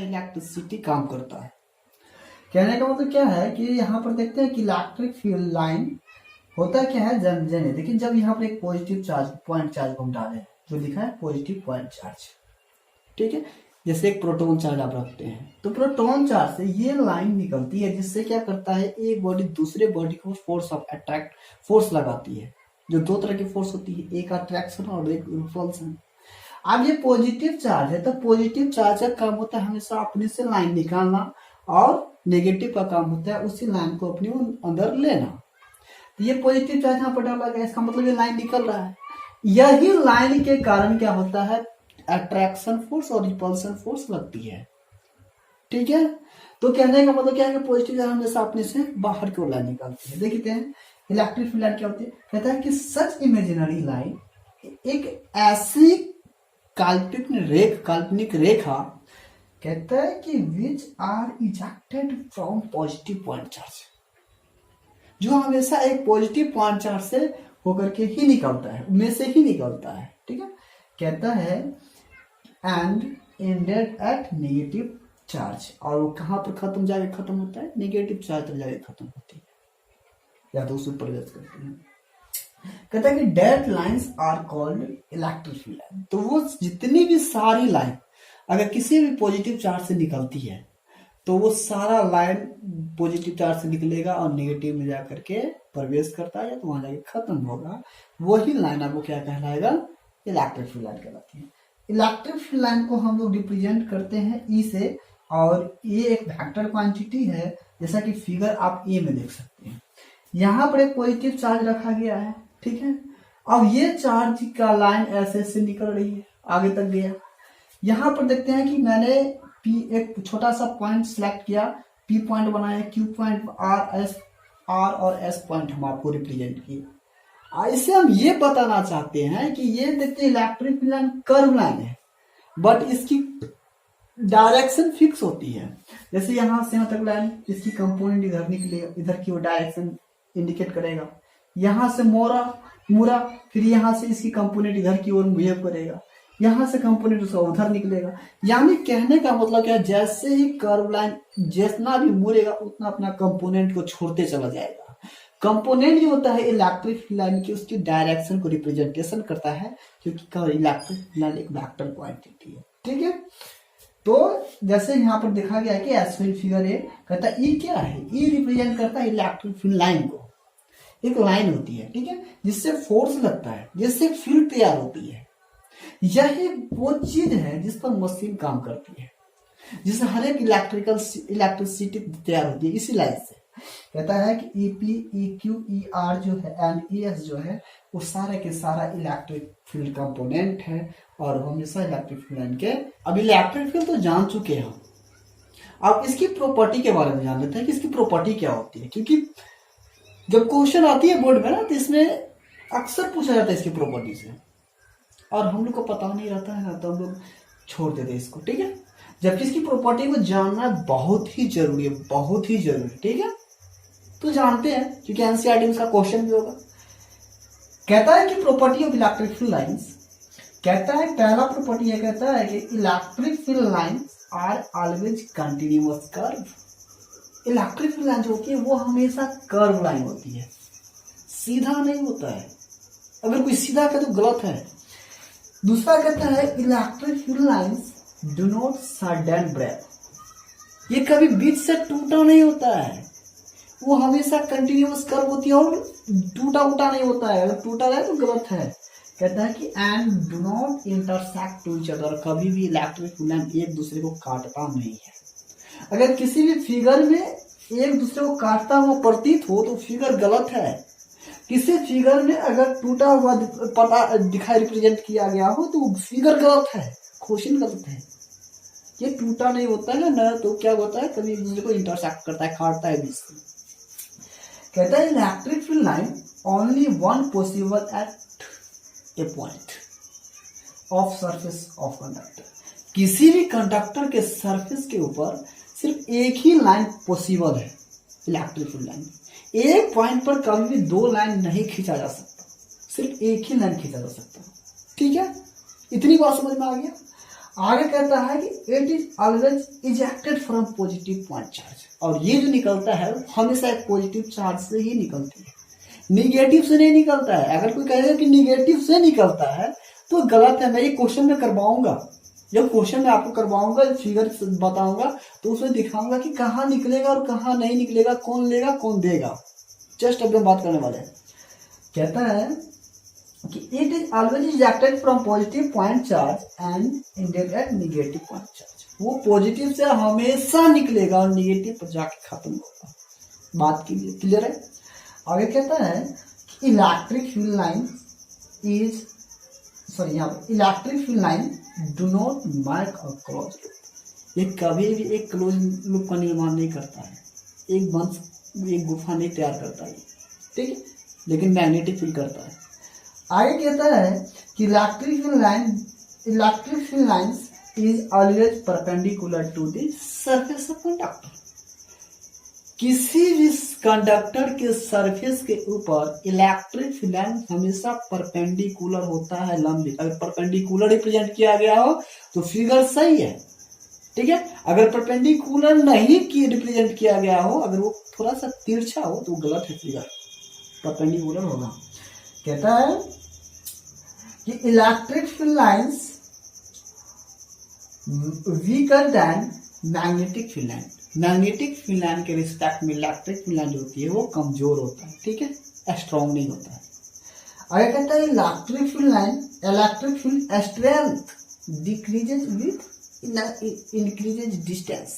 Electricity काम करता है। कहने का मतलब क्या है कि यहाँ पर देखते हैं कि इलेक्ट्रिक फील्ड लाइन होता क्या है जन देखिए, जब यहाँ पर एक पॉजिटिव चार्ज पॉइंट चार्ज को हम डालें, जो लिखा है पॉजिटिव पॉइंट चार्ज, ठीक है, जैसे एक प्रोटॉन चार्ज आप रखते हैं, तो प्रोटॉन चार्ज से ये लाइन निकलती है, जिससे क्या करता है, एक बॉडी दूसरे बॉडी को फोर्स लगाती है, जो दो तरह की फोर्स होती है, एक अट्रैक्शन और एक रिपल्सन। अब ये पॉजिटिव चार्ज है, तो पॉजिटिव चार्ज का काम होता है हमेशा अपने से लाइन निकालना, और नेगेटिव का काम होता है उसी लाइन को अपने अंदर लेना। तो ये पॉजिटिव चार्ज यहाँ पर डाला गया, इसका मतलब ये लाइन निकल रहा है। यही लाइन के कारण क्या होता है, अट्रैक्शन फोर्स और रिपल्सन फोर्स लगती है, ठीक है। तो कहने का मतलब क्या है कि पॉजिटिव चार्ज हमेशा अपने से बाहर की ओर लाइन निकालती है। देखते हैं इलेक्ट्रिक फील्ड लाइन क्या होती है। कहता है कि सच इमेजिनरी लाइन, एक ऐसी काल्पनिक रेखा, कहता है कि which are ejected from positive point charge, जो हमेशा एक पॉजिटिव पॉइंट चार्ज से होकर के ही निकलता है, उनमें से ही निकलता है, ठीक है। कहता है and ended at negative charge, और वो कहाँ पर खत्म होता है, नेगेटिव चार्ज तक जाके खत्म होती है, या तो उसमें प्रवेश करती है। कहता है कि that lines are called electric field line. तो वो जितनी भी सारी लाइन अगर किसी भी पॉजिटिव चार्ज से निकलती है, तो वो सारा लाइन पॉजिटिव चार्ज से निकलेगा और नेगेटिव में जाकर के प्रवेश करता है, तो वहां जाके खत्म होगा। वही लाइन आपको क्या कहलाएगा, इलेक्ट्रिक फील्ड लाइन कहलाती है। इलेक्ट्रिक फील्ड लाइन को हम लोग रिप्रेजेंट करते हैं ई से, और ये एक वेक्टर क्वांटिटी है, जैसा कि फिगर आप ए में देख सकते हैं। यहाँ पर एक पॉजिटिव चार्ज रखा गया है, ठीक है। अब ये चार्ज का लाइन ऐसे से निकल रही है, आगे तक गया। यहाँ पर देखते हैं कि मैंने पी एक छोटा सा पॉइंट सिलेक्ट किया, पी पॉइंट बनाया, क्यू पॉइंट, आर और एस पॉइंट हम आपको रिप्रेजेंट किए। इससे हम ये बताना चाहते हैं कि ये देखते हैं इलेक्ट्रिक लाइन कर्व लाइन है, बट इसकी डायरेक्शन फिक्स होती है। जैसे यहाँ से यहाँ तक लाइन, इसकी कंपोनेंट इधर निकलेगा, इधर की वो डायरेक्शन इंडिकेट करेगा। यहाँ से मुड़ा, फिर यहाँ से इसकी कंपोनेंट इधर की ओर मूव करेगा, यहाँ से कंपोनेंट उसका उधर निकलेगा। यानी कहने का मतलब क्या है, जैसे ही कर्व लाइन जितना भी मुड़ेगा उतना अपना कंपोनेंट को छोड़ते चला जाएगा। कंपोनेंट जो होता है इलेक्ट्रिक लाइन की, उसकी डायरेक्शन को रिप्रेजेंटेशन करता है, क्योंकि इलेक्ट्रिक लाइन एक वेक्टर क्वांटिटी है, ठीक है। तो जैसे यहाँ पर देखा गया है कि एस फिगर ए कहता है ई क्या है, ई रिप्रेजेंट करता है इलेक्ट्रिक फील्ड लाइन को। एक लाइन होती है, ठीक है, जिससे फोर्स लगता है, जिससे फील्ड तैयार होती है। यही वो चीज है जिस पर मशीन काम करती है, जिससे हर एक इलेक्ट्रिसिटी तैयार होती है इसी लाइन से। कहता है कि E P, E Q, E R जो है एंड ई एस जो है, वो सारे के सारा इलेक्ट्रिक फील्ड कंपोनेंट है, और हमेशा इलेक्ट्रिक फील्ड लाइन के। अब इलेक्ट्रिक फील्ड तो जान चुके हैं हम, अब इसकी प्रॉपर्टी के बारे में जान लेते हैं कि इसकी प्रॉपर्टी क्या होती है। क्योंकि जब क्वेश्चन आती है बोर्ड में ना, तो इसमें अक्सर पूछा जाता है इसकी प्रॉपर्टी से, और हम लोग को पता नहीं रहता है ना, तो हम लोग छोड़ देते हैं इसको, ठीक है। जबकि इसकी प्रॉपर्टी को जानना बहुत ही जरूरी है, बहुत ही जरूरी, ठीक है। तो जानते हैं, क्योंकि एनसीईआरटी में इसका क्वेश्चन भी होगा। कहता है कि property of electric field lines, कहता है पहला प्रॉपर्टी है, कहता है कि electric field lines are always continuous curve. Electric field line जो होती है वो हमेशा कर्व लाइन होती है, सीधा नहीं होता है। अगर कोई सीधा करे तो गलत है। दूसरा कहता है electric field lines do not sudden break, ये कभी बीच से टूटा नहीं होता है, वो हमेशा कंटिन्यूअस कर्व होती है और टूटा उटा नहीं होता है। अगर टूटा रहे तो गलत है। कहता है कि and do not intersect to each other, कभी भी इलेक्ट्रिक फील्ड लाइन एक दूसरे को काटता नहीं है। अगर किसी भी फिगर में एक दूसरे को काटता हुआ प्रतीत हो तो फिगर गलत है। किसी फिगर में अगर टूटा हुआ पता दिखाई रिप्रेजेंट किया गया हो तो फिगर गलत है, क्वेश्चन गलत है। ये टूटा नहीं होता है ना, तो क्या होता है, कभी एक दूसरे को इंटरसेक्ट करता है, काटता है बीच से। कहता है electric field line only one possible at A point of surface of conductor. किसी भी कंडक्टर के सरफेस के ऊपर सिर्फ एक ही लाइन पॉसिबल है, इलेक्ट्रिक फील्ड लाइन। एक पॉइंट पर कभी भी दो लाइन नहीं खींचा जा सकता, सिर्फ एक ही लाइन खींचा जा सकता, ठीक है। इतनी बात समझ में आ गया। आगे कहता है कि it is always ejected from positive point charge, और ये जो निकलता है हमेशा एक पॉजिटिव चार्ज से ही निकलती है, निगेटिव से नहीं निकलता है। अगर कोई कहेगा कि निगेटिव से निकलता है तो गलत है। मैं ये क्वेश्चन में करवाऊंगा, जब क्वेश्चन में आपको करवाऊंगा, फिगर बताऊंगा, तो उसमें दिखाऊंगा कि कहाँ निकलेगा और कहाँ नहीं निकलेगा, कौन लेगा कौन देगा। जस्ट अभी हम बात करने वाले हैं। कहता है कि it is always ejected from positive point charge and ended at negative point charge. वो पॉजिटिव से हमेशा निकलेगा और निगेटिव पर जाके खत्म होगा। बात के लिए क्लियर है। आगे कहता है कि इलेक्ट्रिक फील्ड लाइन इज यहाँ पर electric field line do not mark a close loop. ये कभी भी एक क्लोज लूप का निर्माण नहीं करता है, एक गुफा नहीं तैयार करता है, ठीक है, लेकिन मैग्नेटिक फील्ड करता है। आगे कहता है कि electric field lines is always perpendicular to the surface of conductor. किसी भी कंडक्टर के सरफेस के ऊपर इलेक्ट्रिक फील्ड लाइन हमेशा परपेंडिकुलर होता है, लंबी। अगर परपेंडिकुलर रिप्रेजेंट किया गया हो तो फिगर सही है, ठीक है। अगर परपेंडिकुलर नहीं की रिप्रेजेंट किया गया हो, अगर वो थोड़ा सा तिरछा हो तो गलत है, फिगर परपेंडिकुलर होगा। कहता है कि electric field lines weaker then magnetic field line. Magnetic field line के रिस्पेक्ट में इलेक्ट्रिक फील्ड लाइन जो होती है वो कमजोर होता है, ठीक है, स्ट्रॉन्ग नहीं होता है। आगे कहता है electric field strength decreases with increases distance.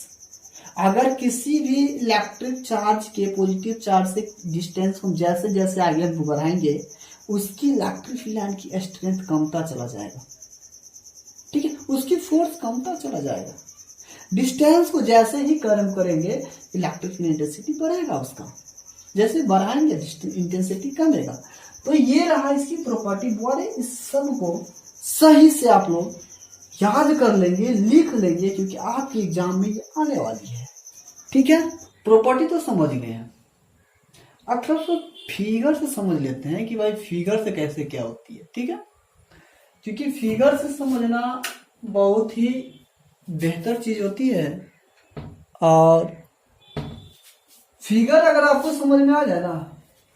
अगर किसी भी इलेक्ट्रिक चार्ज के पॉजिटिव चार्ज से डिस्टेंस हम जैसे जैसे आगे बढ़ाएंगे, उसकी इलेक्ट्रिक फील्ड लाइन की स्ट्रेंथ कमता चला जाएगा, ठीक है, उसकी फोर्स कमता चला जाएगा। डिस्टेंस को जैसे ही कम करेंगे इलेक्ट्रिक फील्ड इंटेंसिटी बढ़ेगा, उसका जैसे बढ़ाएंगे इंटेंसिटी कमेगा। तो ये रहा इसकी प्रॉपर्टी। बोले इस सब को सही से आप लोग याद कर लेंगे, लिख लेंगे, क्योंकि आपके एग्जाम में ये आने वाली है, ठीक है। प्रॉपर्टी तो समझ गए हैं। अब थोड़ा सा फिगर से समझ लेते हैं कि भाई फिगर से कैसे क्या होती है, ठीक है, क्योंकि फिगर से समझना बहुत ही बेहतर चीज होती है। और फिगर अगर आपको समझ में आ जाए ना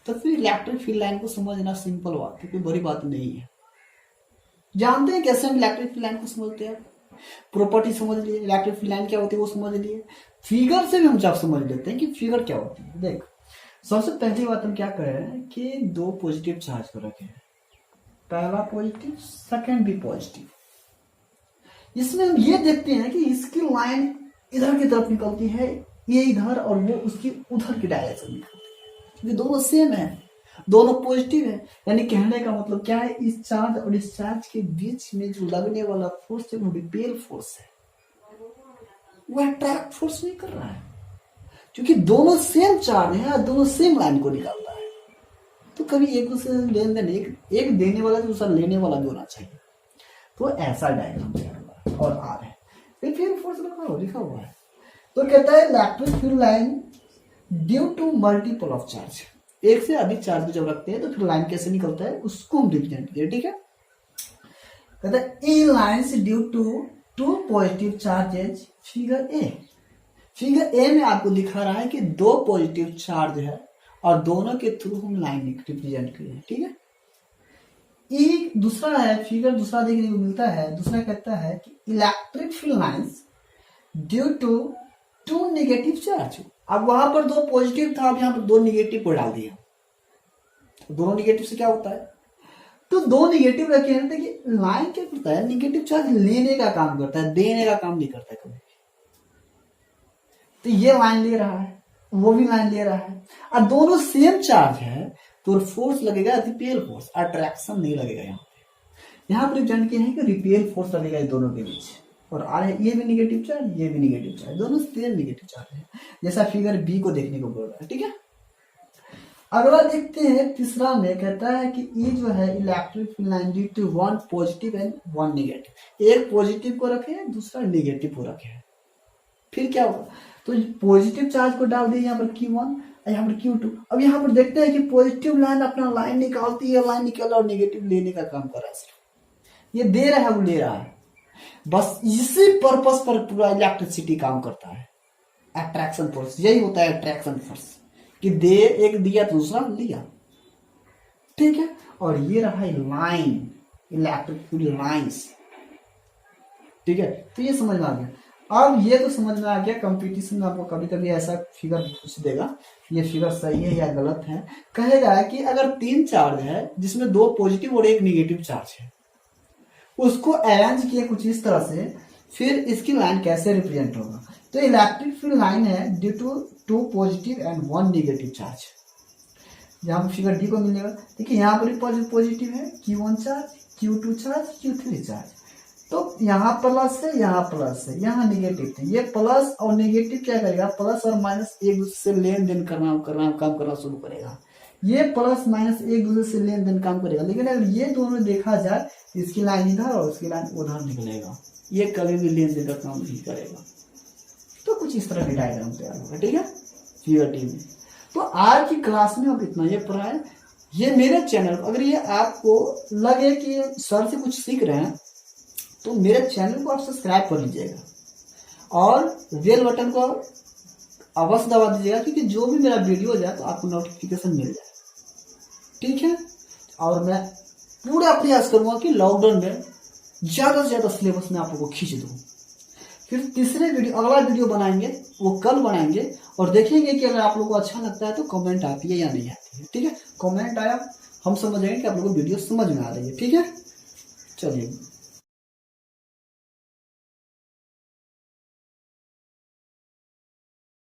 तो फिर इलेक्ट्रिक फील्ड लाइन को समझना सिंपल बात है, कोई बड़ी बात नहीं है। जानते हैं कैसे हम इलेक्ट्रिक फील्ड लाइन को समझते हैं, प्रॉपर्टी समझ लिए, इलेक्ट्रिक फील्ड लाइन क्या होती है वो समझ लिए, फिगर से भी हम जब समझ लेते हैं कि फिगर क्या होती है। देख, सबसे पहली बात हम क्या करें कि दो पॉजिटिव चार्ज को रखें, पहला पॉजिटिव, सेकंड भी पॉजिटिव। इसमें हम ये देखते हैं कि इसकी लाइन इधर की तरफ निकलती है, ये इधर, और वो उसकी उधर की डायरेक्शन निकलती है, क्योंकि दोनों सेम है, दोनों पॉजिटिव है। यानी कहने का मतलब क्या है, इस चार्ज और इस चार्ज के बीच में जो लगने वाला फोर्स है वो रिपेल फोर्स है, वो अट्रैक्ट फोर्स नहीं कर रहा है, क्योंकि दोनों सेम चार्ज है, दोनों सेम लाइन को निकालता है। तो कभी एक दूसरे से लेन देन, एक देने वाला दूसरा लेने वाला भी होना चाहिए। तो ऐसा डायग्राम और आर है, फिर फोर्स लिखा हुआ है। तो कहता है electric field line due to multiple of charge, एक से अधिक चार्ज जब रखते हैं तो फिर लाइन कैसे निकलता है उसको हम रिप्रेजेंट किया, ठीक है। कहता है E lines due to two positive charges figure A. Figure A में आपको दिखा रहा है कि दो पॉजिटिव चार्ज है और दोनों के थ्रू हम लाइन रिप्रेजेंट किए, ठीक है। ई दूसरा है, फिगर दूसरा देखने को मिलता है। दूसरा कहता है कि electric field lines due to two negative charge. अब वहां पर दो पॉजिटिव था, अब यहां पर दो नेगेटिव को डाल दिया, तो दोनों नेगेटिव से क्या होता है, तो दो नेगेटिव रखे हैं। देखिए लाइन क्या करता है, नेगेटिव चार्ज लेने का काम करता है, देने का काम नहीं करता है कभी। तो ये लाइन ले रहा है, वो भी लाइन ले रहा है, और दोनों सेम चार्ज है, तो फोर्स लगेगा रिपेल फोर्स, अट्रैक्शन नहीं लगेगा। यहाँ पर रिप्रेजेंट किया है कि रिपेल फोर्स लगेगा इन दोनों के बीच। और आर है, ये भी निगेटिव चार्ज, ये भी निगेटिव चार्ज, दोनों सेम निगेटिव चार्ज है, जैसा फिगर बी को देखने को बोल रहा है, ठीक है। अगला देखते हैं तीसरा में, कहता है कि ये जो है electric field line due to one positive and one negative. एक पॉजिटिव को रखे हैं, दूसरा नेगेटिव को रखे हैं, फिर क्या होगा, तो पॉजिटिव चार्ज को डाल दिए यहाँ पर Q1, यहाँ पर Q2। अब यहाँ पर देखते हैं कि पॉजिटिव लाइन अपना लाइन निकालती है, लाइन निकाला और नेगेटिव लेने का काम कर रहा है। सिर्फ ये दे रहा है, वो ले रहा है, बस इसी पर्पस पर पूरा इलेक्ट्रिसिटी काम करता है। अट्रैक्शन फोर्स यही होता है, अट्रैक्शन फोर्स कि दे एक दिया तो दूसरा लिया, ठीक है। और ये रहा लाइन, इलेक्ट्रिक लाइंस, ठीक है। तो ये समझ में आ गया। अब ये तो समझ में आ गया, कंपटीशन में आपको कभी कभी ऐसा फिगर पूछ देगा, ये फिगर सही है या गलत है। कहेगा कि अगर 3 चार्ज है जिसमें 2 पॉजिटिव और 1 निगेटिव चार्ज है, उसको अरेंज किए कुछ इस तरह से, फिर इसकी लाइन कैसे रिप्रेजेंट होगा। तो इलेक्ट्रिक फील्ड लाइन है due to 2 positive and 1 negative charge. यहाँ फिगर डी को मिलेगा, देखिए यहाँ पर पॉजिटिव है, Q1 charge, Q2 charge, Q3 charge. तो यहाँ प्लस है, यहाँ प्लस है, यहाँ निगेटिव है। ये प्लस और नेगेटिव क्या करेगा, प्लस और माइनस एक दूसरे से लेन देन काम करना शुरू करेगा। ये प्लस माइनस एक दूसरे से लेन देन काम करेगा। लेकिन अगर ये दोनों देखा जाए, इसकी लाइन इधर और इसकी लाइन उधर निकलेगा, ये कभी भी लेन देन का काम नहीं करेगा। तो कुछ इस तरह की डायग्राम तैयार होगा, ठीक है, फिगर डी में। तो आज की क्लास में अब इतना ये पढ़ा है। ये मेरे चैनल, अगर ये आपको लगे कि सर से कुछ सीख रहे हैं, तो मेरे चैनल को आप सब्सक्राइब कर लीजिएगा और बेल बटन को अवश्य दबा दीजिएगा, क्योंकि जो भी मेरा वीडियो हो जाए तो आपको नोटिफिकेशन मिल जाए, ठीक है। और मैं पूरा प्रयास करूंगा कि लॉकडाउन में ज्यादा से ज्यादा सिलेबस में आप लोगों को खींच दूं। फिर तीसरे वीडियो, अगला वीडियो बनाएंगे, वो कल बनाएंगे और देखेंगे कि अगर आप लोगों को अच्छा लगता है तो कमेंट आती है या नहीं आती है, ठीक है। कमेंट आया, हम समझ जाएंगे कि आप लोगों को वीडियो समझ में आ रही है, ठीक है। चलिए।